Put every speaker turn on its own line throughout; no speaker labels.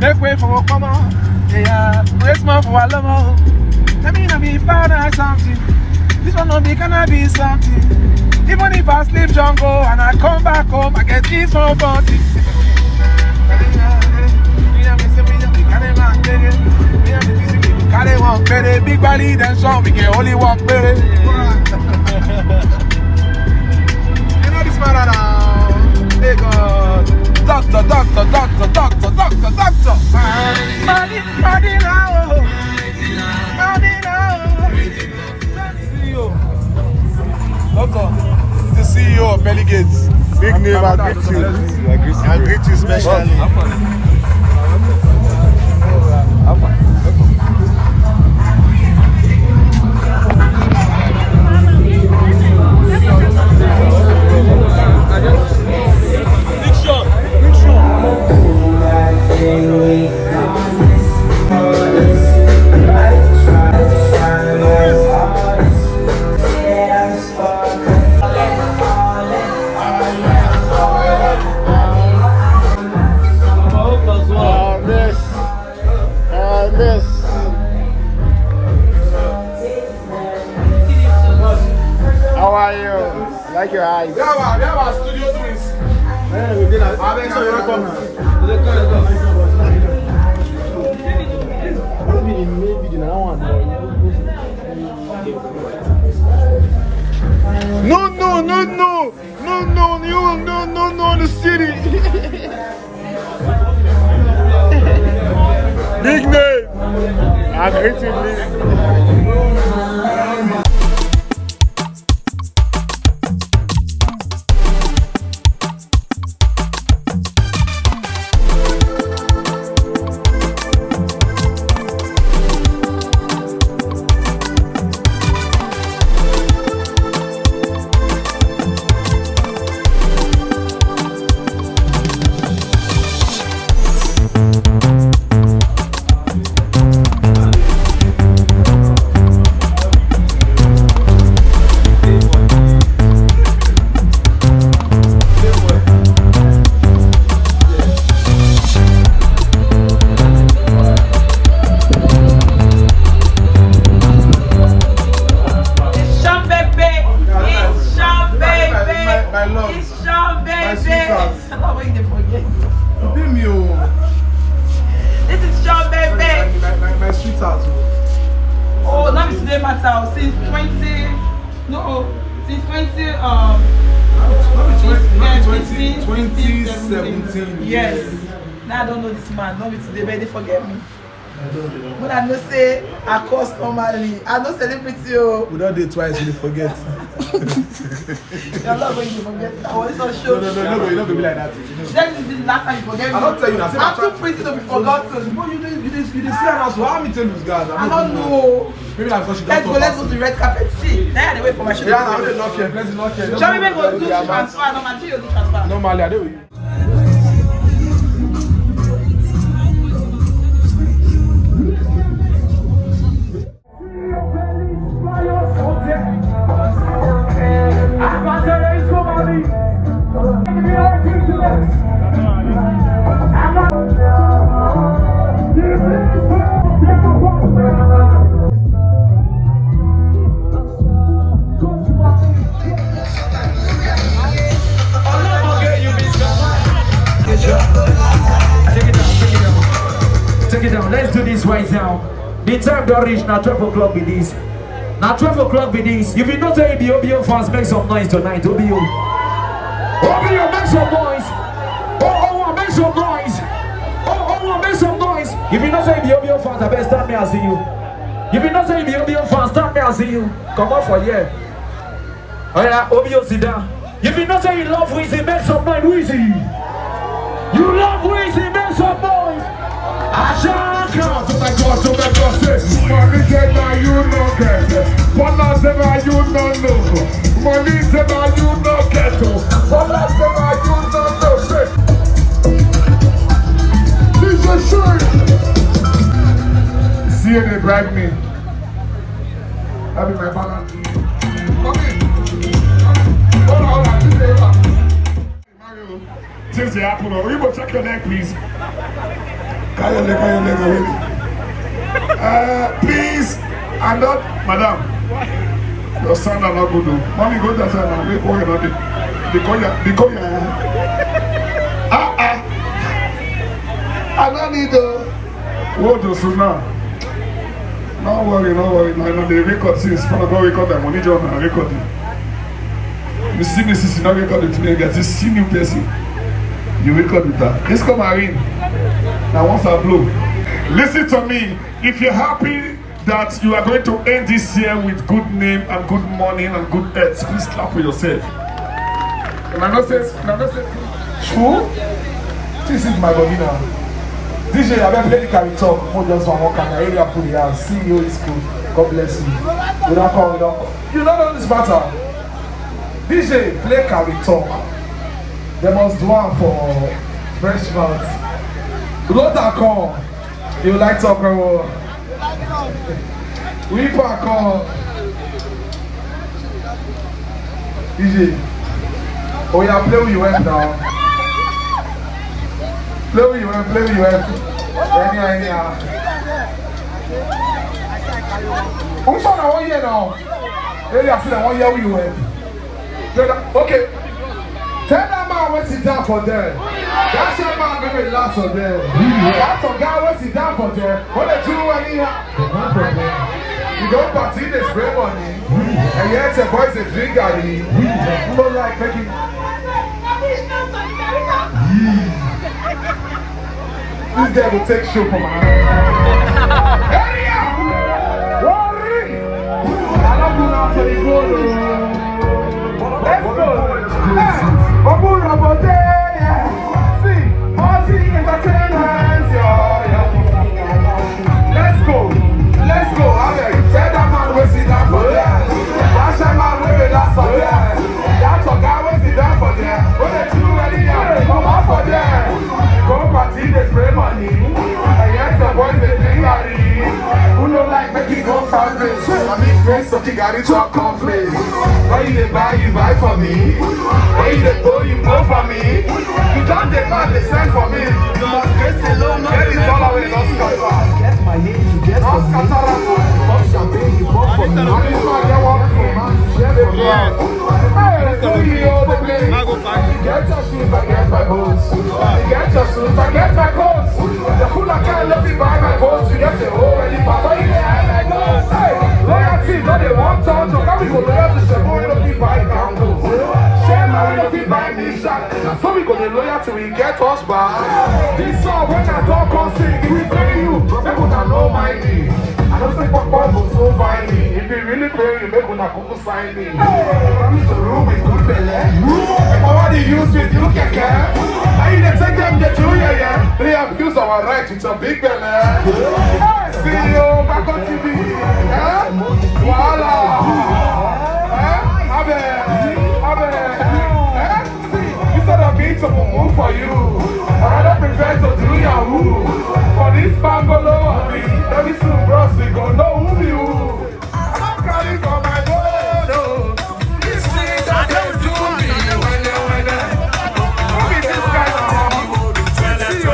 Make way for come on. Yeah, raise more for Alamo. Let me not be proud of something. This one not be gonna be something. Even if I sleep jungle and I come back home, I get this for body. Big body, then some we can only walk better. You know this man now. They go doctor. Money now. Doctor, the CEO of Belly Gates. Big name, I greet you. I greet you specially. How are you? Like your eyes. We have our studio twins. No, the city. Big name. I'm greeting me.
Since
2017.
Yes. Now I don't know this man. Not today, but they forget me. But I know say I cost normally. I know celebrity.
We don't do it twice, we forget.
You're not going to forget. I was on show.
No, you're not going to be like that.
That is the last time you forget me.
I don't tell you that.
I'm too pretty to be forgotten.
But you didn't see her now, so how me tell you guys?
I don't know.
Maybe I'm let's
go to the red carpet. See, now they wait for my show.
Yeah, I'm not here. Let's not here.
Shall we go do transfer? Normally, you do transfer.
Normally, I do.
Take it down. Let's do this right now. The time don't reach now 12 o'clock with this. Now 12 o'clock with this. If you don't say the OBO fans, make some noise tonight. OBO, make some noise. Make some noise. Make some noise. If you don't say the OBO fans, I better stand me and see you. If you don't say the OBO fans, stand me and see you. Come on for here. Oh yeah, OBO sit down. If you don't say you love Weezy, make some noise, Weezy. You love Weezy, make some noise. I shall come to my God, say, money said that you no get it. One said that you no know. Money said that you no get it. One said that you no know. This is sure. See they bribe me. That be my balance. Come in. Hold on, Mario. Since the apple, will you go check your neck, please?
Please, I'm not, madam. Your son are not good. Mommy, go to the son and make one of it. Because I don't need to. What do you now? No worry. No, they record since. I'm going to record them. Money John and record it. You see me, sister, not record it today. Get this new person. You record with that. Let's come in. Now once I blow. Listen to me. If you're happy that you are going to end this year with good name and good money and good health, please clap for yourself. And I don't say, true? This is my body now. DJ, I better play the carry talk. More just one more camera. Area put the house. CEO is good. God bless you. We don't call. You don't know this matter. DJ, play carry talk. They must do one for fresh mouth. Blood that call. You like talk or we back on DJ. Oh yeah, play with you went now. Play with you went. Anyhow. Which one I want here now? Maybe I feel I want here with you went. Okay. Tell that man when sit down for them. That's your man maybe last for them. That's a guy when sit down for them. What they do anyhow? You don't party the spray money. And yet the boys they drink at it. You don't like making. This guy will take show from my hand. Worry! I don't go now to the road. Let's go. Let's go. Tell that man we sit down for there. That's that man we last for there. That's a guy we sit down for there. When they do ready, come out for there. Go party, they spray money. And yes, the boys they drink Gary. Who don't like making go conference? I mean, friends of the Gary talk conference. When you buy for me. When you go, you go for me. You don't demand, they send for me. You must get alone, get it all away, not scatter.
Get my name, you get
Not scatter.
pop champagne, you pop for me.
I just want to get one for man, share for me. Hey, who you all the place? Get your shoes, I get my boots. Get your suits, I get my coats. The fool I can't let me buy my coats. You get the whole ready papa, you get my coats. Hey, loyalty, not they want to. Can we go loyal to Shuun Bebe buy candles? Share my way to buy me shot. So we go the loyal till we get us back. This song when I talk on sing, if we pay you, make una know my name. I don't say papa go so find me. If you really pay you, make una kuku sign me. Come to the room with good belly. What do you use with you can care? I need to take them the two yeah. They abuse our right with a big belly. See you back on TV. Voila. Instead of being to move for you, I don't prefer to do Yahoo. For this bungalow, very soon, bros, we gon' know who you. I'm carrying for my boat. This thing that they do me when who be this guy now? See you.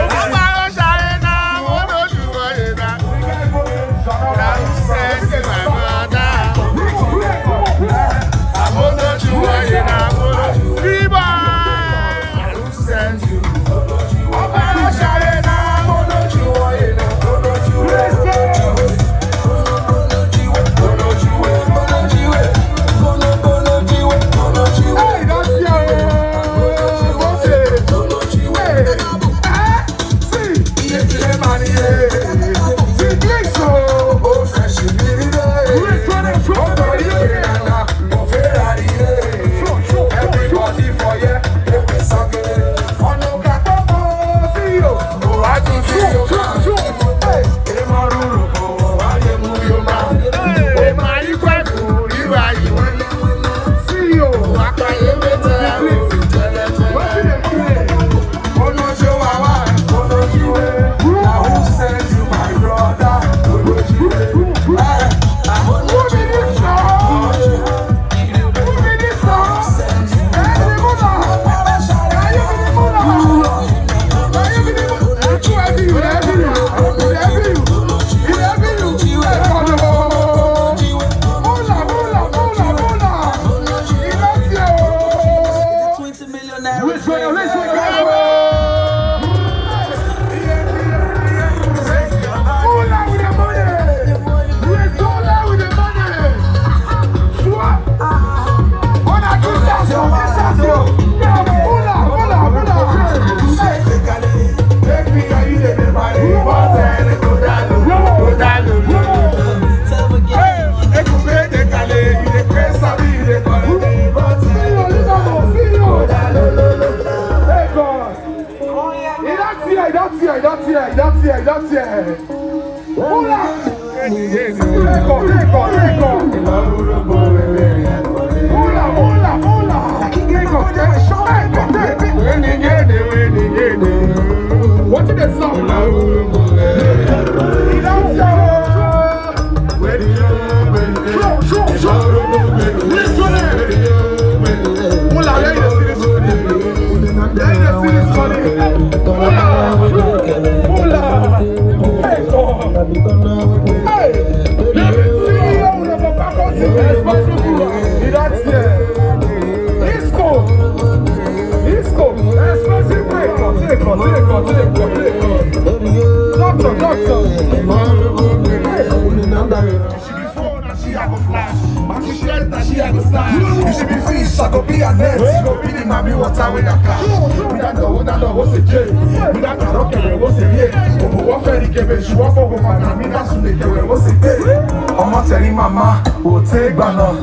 What did they song now?
You should be fish, I go be a net. You go be the mommy water with a cash. Without the owner, what's a J? Without the rocket, what's a year? What for the give you up for woman? I mean, that's what they do. What's a day? I'm not telling mama, we'll take banner.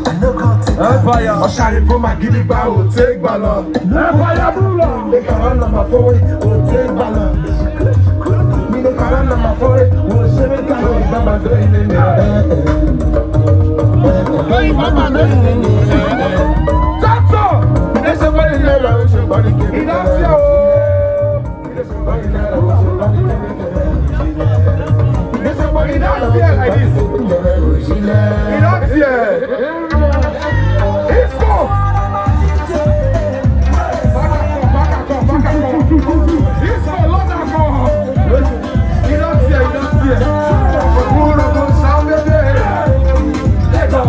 Empire, I'll shine it for my giddy bar, we'll take banner. Empire, ruler. They can run on my phone, we'll take banner. Me, they can run on my phone, we'll share it down. Mama, doing it. Hey, mama, that's all. There's somebody there, somebody give me that. There's somebody there, there's somebody down here like this. He not here. It's go. Back it's go, Lord, that's go. He not here, Sound Bebe. Let's go.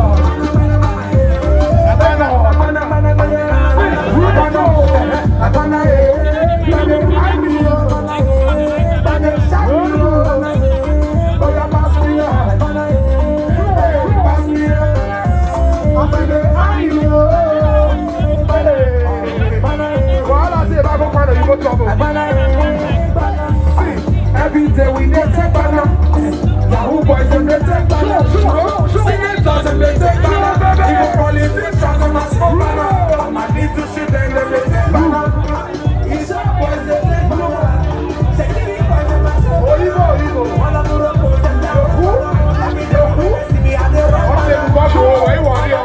Every day we need take banana. Yahoo boys and they take banana. Senators and they take banana. Even politicians and they smoke banana. I need to shit and they take banana. It's our boys they take banana. Oh, you know. Who? Okay, we got to go. Where you are here?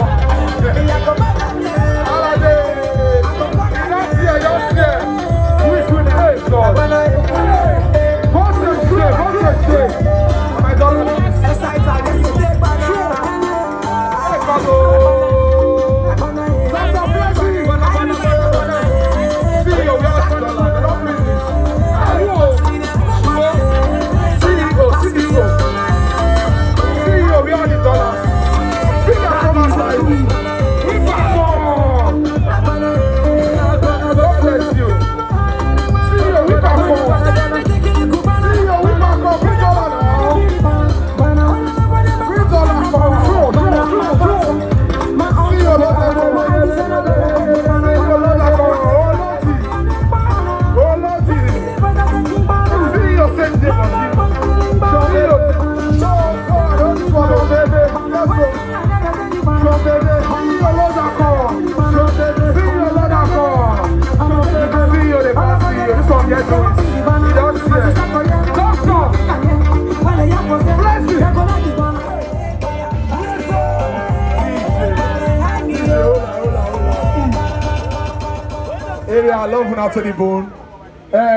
I love when I to the bone.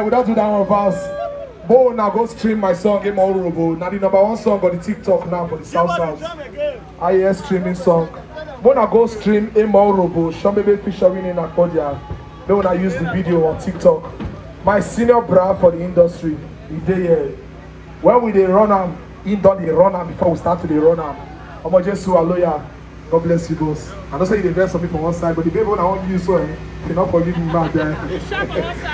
Without do that one verse. Bone now go stream my song Game Honorable. Now the #1 song on the TikTok now for the South. IAS streaming song. Bone now go stream Game Honorable. Shuun Bebe featuring in accordion. Then when I use the video on TikTok. My senior bra for the industry. When we they run am, he done the run am before we start to the run am. I'm just so loyal. God bless you both. I don't say you invest on me from one side, but the baby when I want you so you cannot forgive me back there.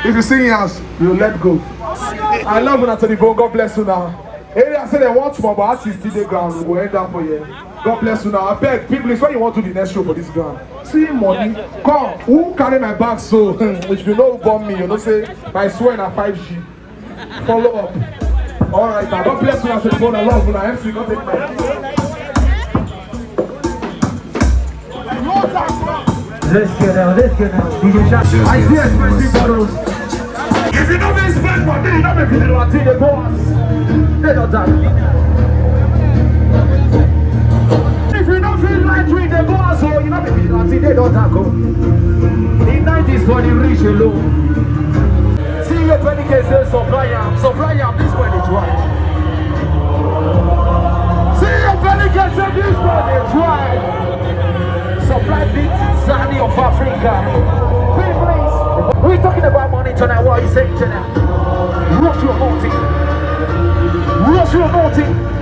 If you sing us, you'll let go. I love when I tell the bone, God bless you now. Area said they want more, but artists still the ground. We will end up for you. God bless you now. I beg people, it's when you want to do the next show for this ground. See money. Come, who carry my bag so? If you know who bomb me, you know say my swear at 5G. Follow up. Alright, now God bless you now. The bone, I love you now. MC, God take care.
Let's get out. DJ Shaq.
I see expensive bottles.
you don't spend money, you don't be vigilante, the boss. They don't talk. If you don't feel like doing the boss, or you don't be vigilante, they don't talk. The 90s for the rich alone. See your penny cases, supply am, this one is right. See your penny cases, this one is right. Supply big Zani of Africa. Please, we're talking about money tonight. What are you saying tonight? What's your motive? What's your motive?